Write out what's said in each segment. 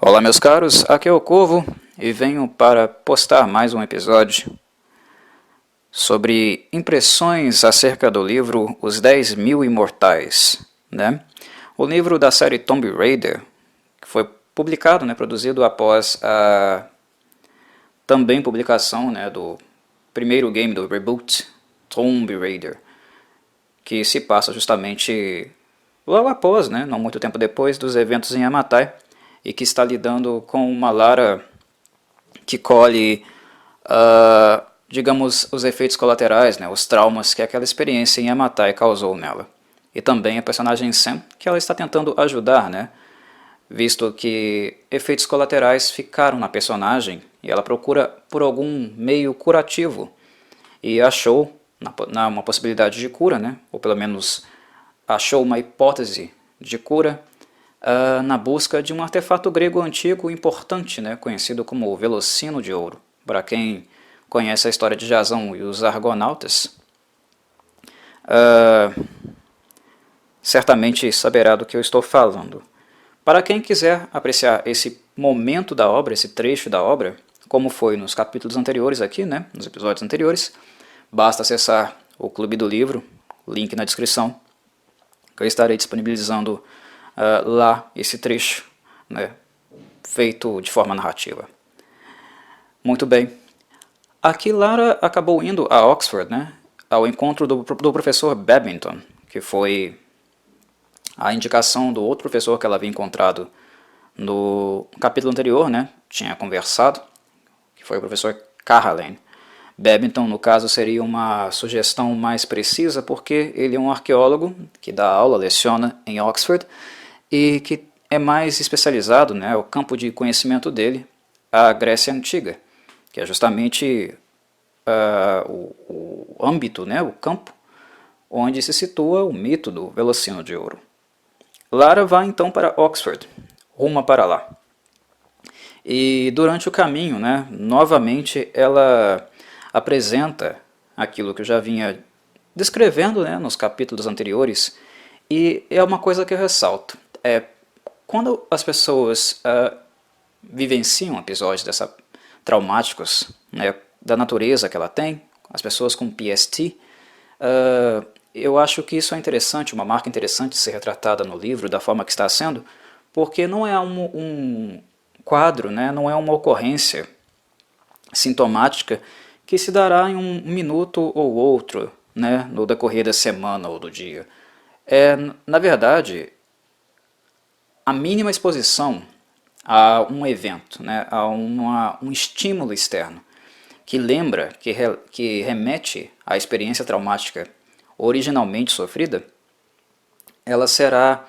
Olá meus caros, aqui é o Corvo e venho para postar mais um episódio sobre impressões acerca do livro Os 10.000 Imortais, né? O livro da série Tomb Raider, que foi publicado, produzido após a também publicação, do primeiro game do reboot, Tomb Raider, que se passa justamente logo após, não muito tempo depois dos eventos em Yamatai, e que está lidando com uma Lara que colhe, digamos, os efeitos colaterais, os traumas que aquela experiência em Yamatai causou nela. E também a personagem Sam, que ela está tentando ajudar, visto que efeitos colaterais ficaram na personagem e ela procura por algum meio curativo e achou uma possibilidade de cura, ou pelo menos achou uma hipótese de cura na busca de um artefato grego antigo importante, conhecido como o Velocino de Ouro. Para quem conhece a história de Jasão e os Argonautas, certamente saberá do que eu estou falando. Para quem quiser apreciar esse momento da obra, esse trecho da obra, como foi nos capítulos anteriores aqui, nos episódios anteriores, basta acessar o Clube do Livro, link na descrição, que eu estarei disponibilizando lá esse trecho, feito de forma narrativa. Muito bem. Aqui Lara acabou indo a Oxford, ao encontro do professor Babington, que foi a indicação do outro professor que ela havia encontrado no capítulo anterior, tinha conversado, que foi o professor Carlane. Babington, no caso, seria uma sugestão mais precisa, porque ele é um arqueólogo que dá aula, leciona em Oxford, e que é mais especializado, o campo de conhecimento dele, a Grécia Antiga, que é justamente o âmbito, o campo, onde se situa o mito do Velocino de Ouro. Lara vai então para Oxford, ruma para lá. E durante o caminho, novamente ela apresenta aquilo que eu já vinha descrevendo nos capítulos anteriores, e é uma coisa que eu ressalto. Quando as pessoas vivenciam episódios traumáticos, da natureza que ela tem, as pessoas com PST, eu acho que isso é interessante, uma marca interessante de ser retratada no livro da forma que está sendo, porque não é um quadro, não é uma ocorrência sintomática que se dará em um minuto ou outro, no decorrer da semana ou do dia. Na verdade, a mínima exposição a um evento, a um estímulo externo que lembra, que remete à experiência traumática originalmente sofrida, ela será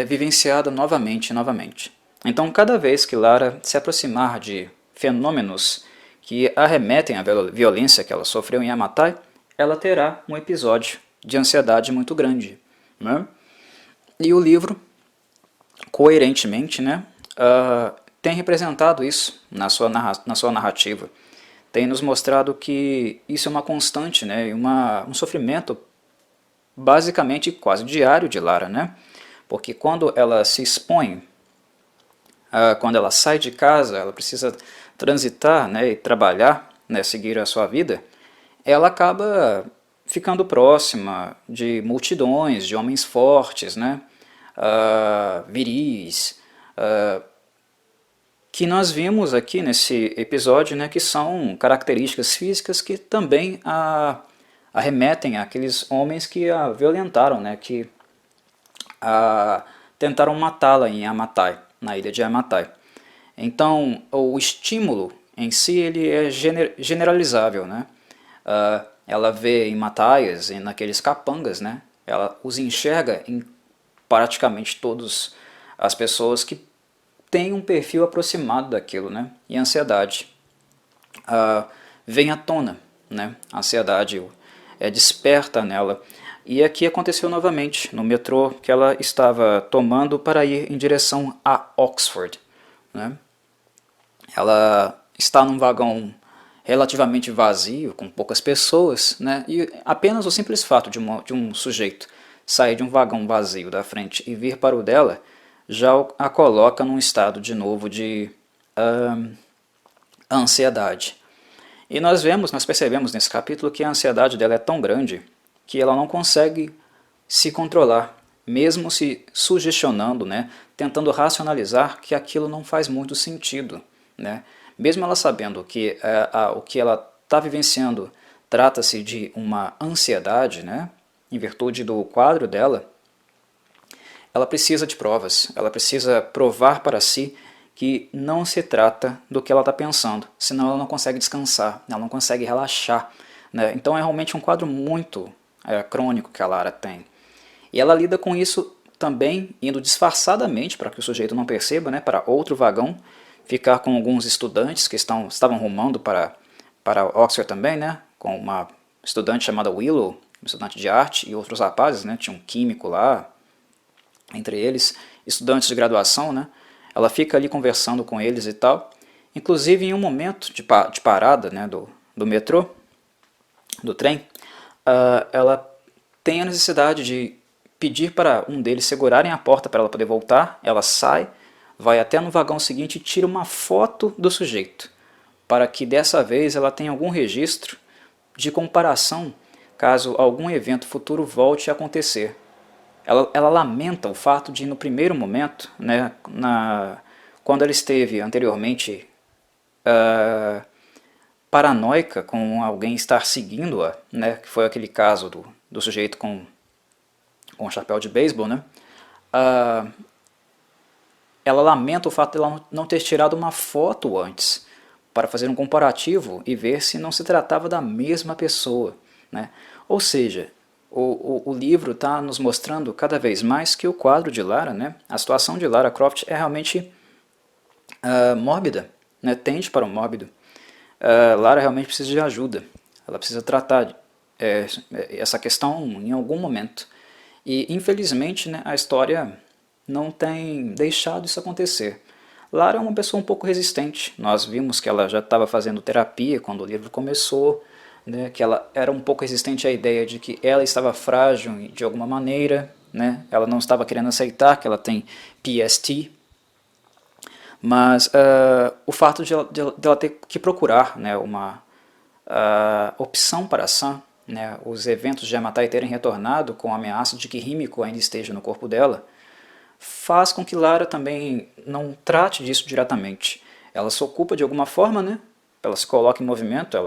vivenciada novamente e novamente. Então, cada vez que Lara se aproximar de fenômenos que arremetem à violência que ela sofreu em Yamatai, ela terá um episódio de ansiedade muito grande. E o livro, coerentemente, tem representado isso na sua narrativa. Tem nos mostrado que isso é uma constante, um sofrimento basicamente quase diário de Lara, porque quando ela se expõe, quando ela sai de casa, ela precisa transitar, e trabalhar, seguir a sua vida, ela acaba ficando próxima de multidões, de homens fortes, viris, que nós vimos aqui nesse episódio, que são características físicas que também arremetem àqueles homens que a violentaram, que tentaram matá-la em Yamatai, na ilha de Yamatai. Então, o estímulo em si ele é generalizável, ela vê em mataias e naqueles capangas, ela os enxerga em praticamente todas as pessoas que têm um perfil aproximado daquilo, e a ansiedade vem à tona, a ansiedade desperta nela. E aqui aconteceu novamente, no metrô que ela estava tomando para ir em direção a Oxford. Ela está num vagão relativamente vazio, com poucas pessoas, e apenas o simples fato de um sujeito sair de um vagão vazio da frente e vir para o dela já a coloca num estado de novo de ansiedade. E nós percebemos nesse capítulo que a ansiedade dela é tão grande que ela não consegue se controlar, mesmo se sugestionando, né, tentando racionalizar que aquilo não faz muito sentido, né? Mesmo ela sabendo que o que ela está vivenciando trata-se de uma ansiedade, né, em virtude do quadro dela, ela precisa de provas, ela precisa provar para si que não se trata do que ela está pensando, senão ela não consegue descansar, ela não consegue relaxar, né? Então é realmente um quadro muito crônico que a Lara tem. E ela lida com isso também indo disfarçadamente, para que o sujeito não perceba, né, para outro vagão, ficar com alguns estudantes que estavam rumando para Oxford também, né, com uma estudante chamada Willow, um estudante de arte, e outros rapazes, né, tinha um químico lá, entre eles, estudantes de graduação, né, ela fica ali conversando com eles e tal, inclusive em um momento de parada, né, do metrô, do trem, ela tem a necessidade de pedir para um deles segurarem a porta para ela poder voltar, ela sai, vai até no vagão seguinte e tira uma foto do sujeito, para que dessa vez ela tenha algum registro de comparação caso algum evento futuro volte a acontecer. Ela lamenta o fato de, no primeiro momento, né, quando ela esteve anteriormente paranoica com alguém estar seguindo-a, né, que foi aquele caso do sujeito com o chapéu de beisebol, né, ela lamenta o fato de ela não ter tirado uma foto antes, para fazer um comparativo e ver se não se tratava da mesma pessoa, né? Ou seja, o livro está nos mostrando cada vez mais que o quadro de Lara, né, a situação de Lara Croft é realmente mórbida, né, tende para o mórbido. Lara realmente precisa de ajuda, ela precisa tratar essa questão em algum momento. E infelizmente, né, a história não tem deixado isso acontecer. Lara é uma pessoa um pouco resistente, nós vimos que ela já estava fazendo terapia quando o livro começou, né, que ela era um pouco resistente à ideia de que ela estava frágil de alguma maneira, né, ela não estava querendo aceitar que ela tem PST, mas o fato de ela ter que procurar, né, uma opção para a Sam, né, os eventos de Yamatai terem retornado com a ameaça de que Himiko ainda esteja no corpo dela, faz com que Lara também não trate disso diretamente. Ela se ocupa de alguma forma, né, ela se coloca em movimento,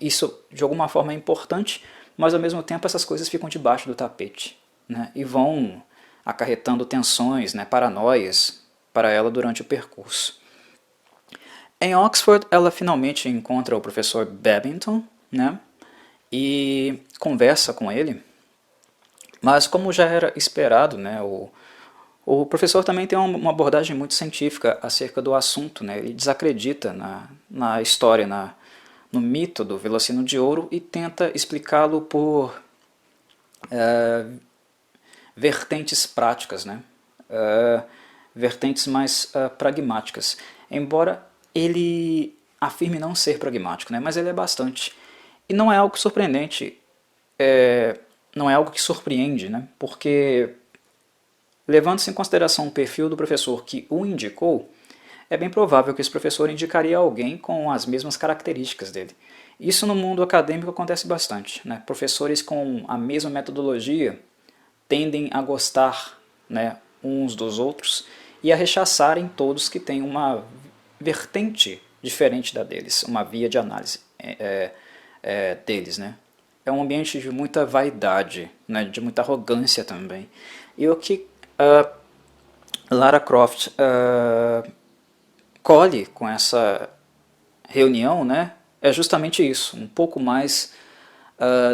isso de alguma forma é importante, mas ao mesmo tempo essas coisas ficam debaixo do tapete, né, e vão acarretando tensões, né, paranoias para ela durante o percurso. Em Oxford, ela finalmente encontra o professor Babington, né, e conversa com ele, mas como já era esperado, né, o professor também tem uma abordagem muito científica acerca do assunto, né, ele desacredita na história, no mito do Velocino de Ouro e tenta explicá-lo por vertentes práticas, né, vertentes mais pragmáticas, embora ele afirme não ser pragmático, né, mas ele é bastante. E não é algo surpreendente, não é algo que surpreende, né, porque levando-se em consideração o perfil do professor que o indicou, é bem provável que esse professor indicaria alguém com as mesmas características dele. Isso no mundo acadêmico acontece bastante, né? Professores com a mesma metodologia tendem a gostar, né, uns dos outros e a rechaçarem todos que têm uma vertente diferente da deles, uma via de análise deles, né? É um ambiente de muita vaidade, né, de muita arrogância também. E o que Lara Croft colhe com essa reunião, né, é justamente isso, um pouco mais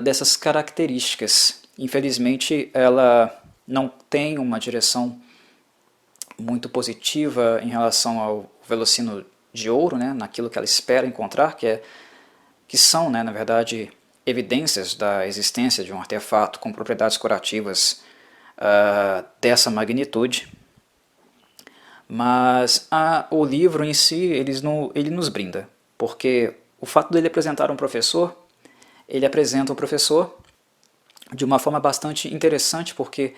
dessas características. Infelizmente, ela não tem uma direção muito positiva em relação ao Velocino de Ouro, né, naquilo que ela espera encontrar, que são, né, na verdade, evidências da existência de um artefato com propriedades curativas dessa magnitude. Mas o livro em si, ele nos brinda, porque o fato dele apresentar um professor, ele apresenta o professor de uma forma bastante interessante, porque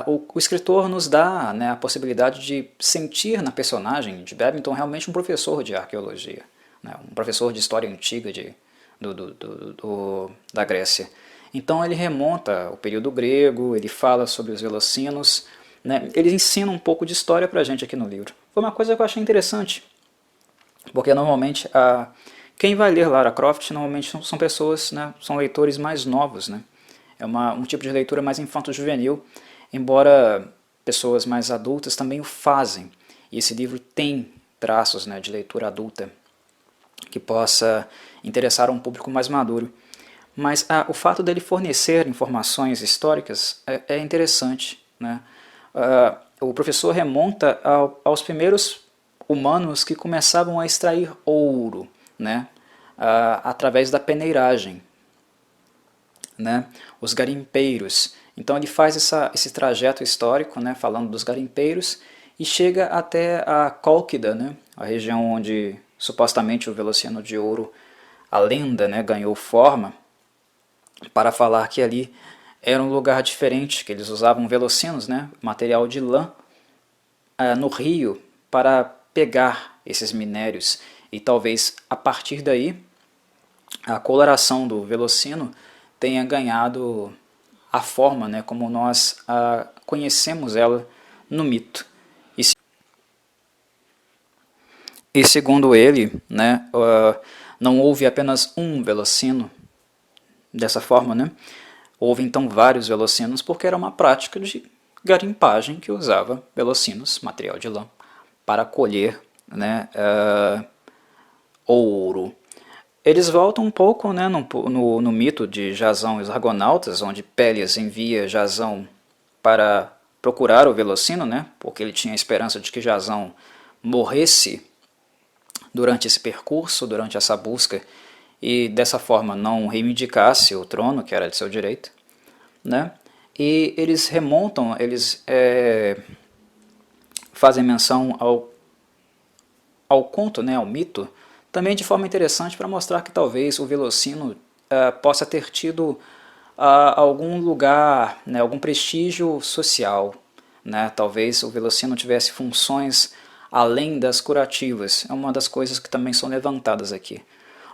o escritor nos dá, né, a possibilidade de sentir na personagem de Babington realmente um professor de arqueologia, né, um professor de história antiga da Grécia. Então ele remonta o período grego, ele fala sobre os Velocinos, né, ele ensina um pouco de história para a gente aqui no livro. Foi uma coisa que eu achei interessante, porque normalmente quem vai ler Lara Croft normalmente são pessoas, né, são leitores mais novos, né? É um tipo de leitura mais infanto-juvenil, embora pessoas mais adultas também o fazem. E esse livro tem traços, né, de leitura adulta que possa interessar a um público mais maduro. Mas o fato dele fornecer informações históricas é interessante, né? O professor remonta aos primeiros humanos que começavam a extrair ouro, né, através da peneiragem, né, os garimpeiros. Então ele faz esse trajeto histórico, né, falando dos garimpeiros, e chega até a Cólquida, né, a região onde supostamente o Velociano de Ouro, a lenda, né, ganhou forma, para falar que ali era um lugar diferente, que eles usavam velocinos, né, material de lã, no rio para pegar esses minérios, e talvez a partir daí a coloração do velocino tenha ganhado a forma, né, como nós conhecemos ela no mito. E segundo ele, né, não houve apenas um velocino dessa forma, né? Houve então vários velocinos porque era uma prática de garimpagem que usava velocinos, material de lã, para colher, né, ouro. Eles voltam um pouco, né, no mito de Jasão e os Argonautas, onde Pélias envia Jasão para procurar o Velocino, né, porque ele tinha a esperança de que Jasão morresse durante esse percurso, durante essa busca, e dessa forma não reivindicasse o trono, que era de seu direito, né? E eles remontam, eles fazem menção ao conto, né, ao mito, também de forma interessante para mostrar que talvez o Velocino possa ter tido algum lugar, né, algum prestígio social, né? Talvez o Velocino tivesse funções além das curativas, é uma das coisas que também são levantadas aqui.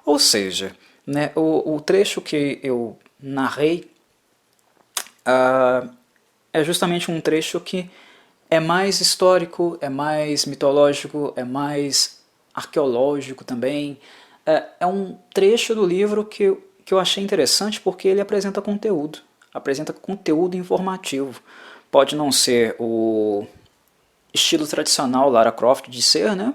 Ou seja, né, o trecho que eu narrei é justamente um trecho que é mais histórico, é mais mitológico, é mais arqueológico também. É um trecho do livro que eu achei interessante porque ele apresenta conteúdo informativo. Pode não ser o estilo tradicional Lara Croft de ser, né,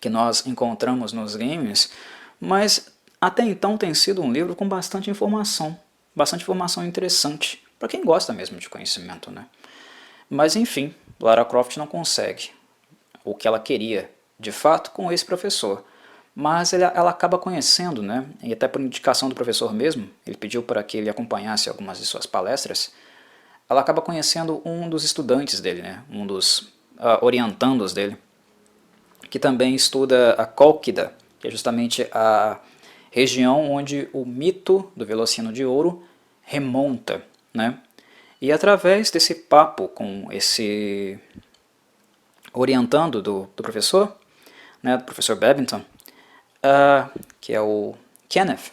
que nós encontramos nos games, mas até então tem sido um livro com bastante informação interessante, para quem gosta mesmo de conhecimento, né? Mas enfim, Lara Croft não consegue o que ela queria, de fato, com esse professor. Mas ela acaba conhecendo, né? E até por indicação do professor mesmo, ele pediu para que ele acompanhasse algumas de suas palestras, ela acaba conhecendo um dos estudantes dele, né? Um dos orientandos dele, que também estuda a Cólquida, que é justamente a região onde o mito do Velocino de Ouro remonta, né? E através desse papo com esse orientando do professor, né, do professor Babington, que é o Kenneth,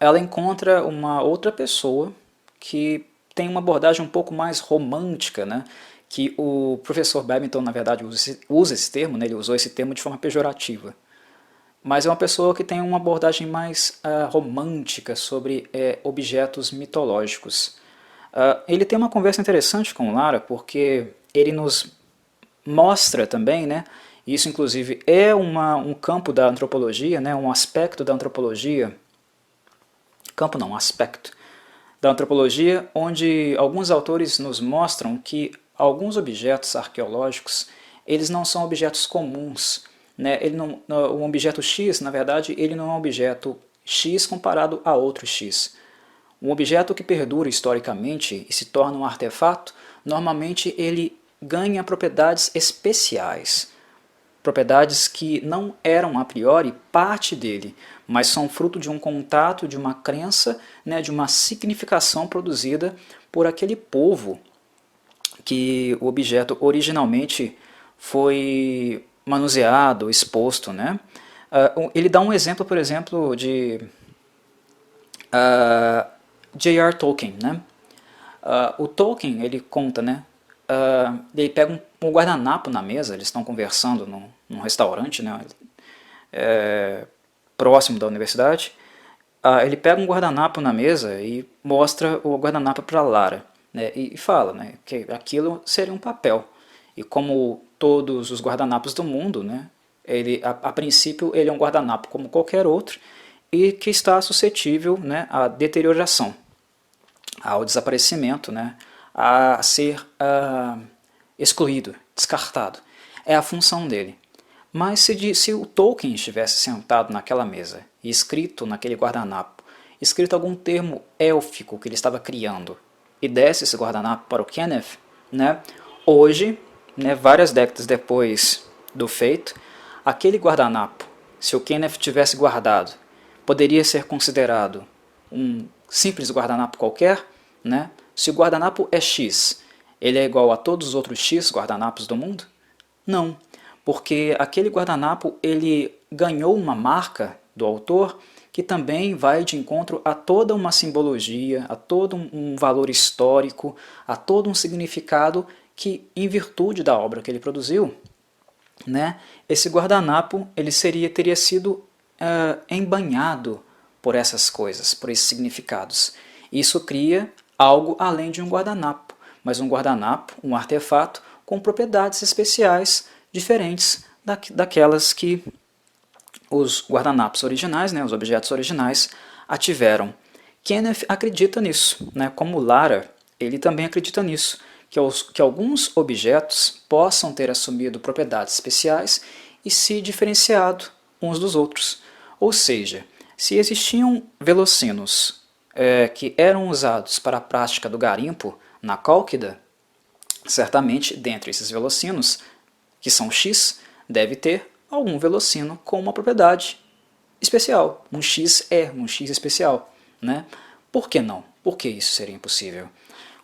ela encontra uma outra pessoa que tem uma abordagem um pouco mais romântica, né, que o professor Babington, na verdade, usa esse termo, né, ele usou esse termo de forma pejorativa. Mas é uma pessoa que tem uma abordagem mais romântica sobre objetos mitológicos. Ele tem uma conversa interessante com Lara, porque ele nos mostra também, né, isso inclusive é um campo da antropologia, né, um aspecto da antropologia, campo não, um aspecto da antropologia, onde alguns autores nos mostram que alguns objetos arqueológicos, eles não são objetos comuns, né? Um objeto X, na verdade, ele não é um objeto X comparado a outro X. Um objeto que perdura historicamente e se torna um artefato, normalmente ele ganha propriedades especiais. propriedades que não eram a priori parte dele, mas são fruto de um contato, de uma crença, né, de uma significação produzida por aquele povo que o objeto originalmente foi manuseado, exposto, né? Ele dá um exemplo, por exemplo, de J.R. Tolkien, né? O Tolkien, ele conta, né? Ele pega um guardanapo na mesa, eles estão conversando num restaurante, né? Próximo da universidade. Ele pega um guardanapo na mesa e mostra o guardanapo para Lara, né? E fala, né, que aquilo seria um papel. E como todos os guardanapos do mundo, né, a princípio ele é um guardanapo como qualquer outro e que está suscetível, né, à deterioração, ao desaparecimento, né, a ser excluído, descartado. É a função dele. Mas se o Tolkien estivesse sentado naquela mesa e escrito naquele guardanapo, escrito algum termo élfico que ele estava criando, e desse esse guardanapo para o Kenneth, né, hoje, né, várias décadas depois do feito, aquele guardanapo, se o Kenneth tivesse guardado, poderia ser considerado um simples guardanapo qualquer, né? Se o guardanapo é X, ele é igual a todos os outros X guardanapos do mundo? Não, porque aquele guardanapo ele ganhou uma marca do autor que também vai de encontro a toda uma simbologia, a todo um valor histórico, a todo um significado que, em virtude da obra que ele produziu, né, esse guardanapo ele teria sido embanhado por essas coisas, por esses significados. Isso cria algo além de um guardanapo, mas um guardanapo, um artefato com propriedades especiais diferentes daquelas que os guardanapos originais, né, os objetos originais, a tiveram. Kenneth acredita nisso, né, como Lara, ele também acredita nisso, que alguns objetos possam ter assumido propriedades especiais e se diferenciado uns dos outros. Ou seja, se existiam velocinos que eram usados para a prática do garimpo na Cálquida, certamente, dentre esses velocinos, que são X, deve ter algum velocino com uma propriedade especial, um X especial, né? Por que não? Por que isso seria impossível?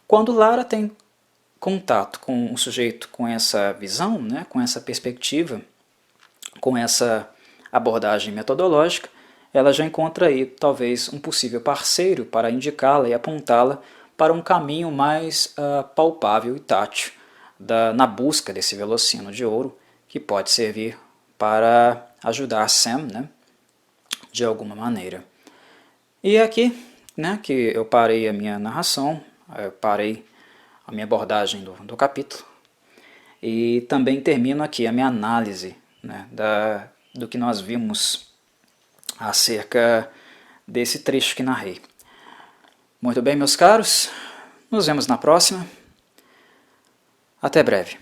Quando Lara tem contato com um sujeito com essa visão, né, com essa perspectiva, com essa abordagem metodológica, ela já encontra aí talvez um possível parceiro para indicá-la e apontá-la para um caminho mais palpável e tátil na busca desse velocino de ouro que pode servir para ajudar Sam, né, de alguma maneira. E é aqui, né, que eu parei a minha narração, eu parei a minha abordagem do capítulo e também termino aqui a minha análise, né, do que nós vimos acerca desse trecho que narrei. Muito bem, meus caros, nos vemos na próxima. Até breve.